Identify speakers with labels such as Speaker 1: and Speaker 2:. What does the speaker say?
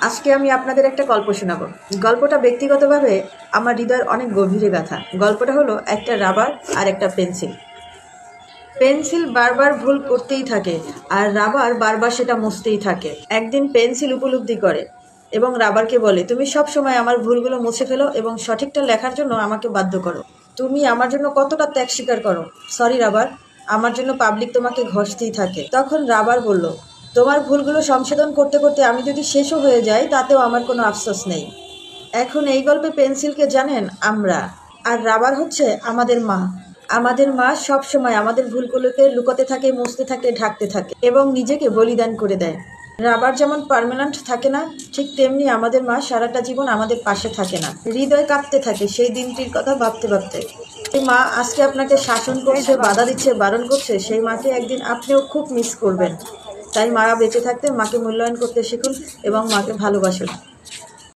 Speaker 1: আজকে আমি আপনাদের একটা গল্প শোনাবো। গল্পটা ব্যক্তিগতভাবে আমার হৃদয়ের অনেক গভীরে গাথা। গল্পটা হলো একটা রাবার আর একটা পেন্সিল। পেন্সিল বারবার ভুল করতেই থাকে আর রাবার বারবার সেটা মুছতেই থাকে। একদিন পেন্সিল উপলব্ধি করে এবং রাবারকে বলে, তুমি সব সময় আমার ভুলগুলো মুছে ফেলো এবং সঠিকটা লেখার জন্য আমাকে বাধ্য করো। তুমি আমার জন্য কতটা ত্যাগ স্বীকার করো। সরি রাবার, আমার জন্য পাবলিক তোমাকে ঘষতেই থাকে। তখন রাবার বলল, তোমার ভুলগুলো সংশোধন করতে করতে আমি যদি শেষও হয়ে যাই তাতেও আমার কোনো আফসোস নেই। এখন এই গল্পে পেন্সিলকে জানেন আমরা, আর রাবার হচ্ছে আমাদের মা। আমাদের মা সব সময় আমাদের ভুলগুলোকে লুকোতে থাকে, মুছতে থাকে, ঢাকতে থাকে এবং নিজেকে বলিদান করে দেয়। রাবার যেমন পার্মানেন্ট থাকে না, ঠিক তেমনি আমাদের মা সারাটা জীবন আমাদের পাশে থাকে না, হৃদয় কাঁপতে থাকে সেই দিনটির কথা ভাবতে ভাবতে। এই মা আজকে আপনাকে শাসন করছে, বাধা দিচ্ছে, বারণ করছে, সেই মাকে একদিন আপনিও খুব মিস করবেন। তাই মারা বেঁচে থাকতে মাকে মূল্যায়ন করতে শিখুন এবং মাকে ভালোবাসুন।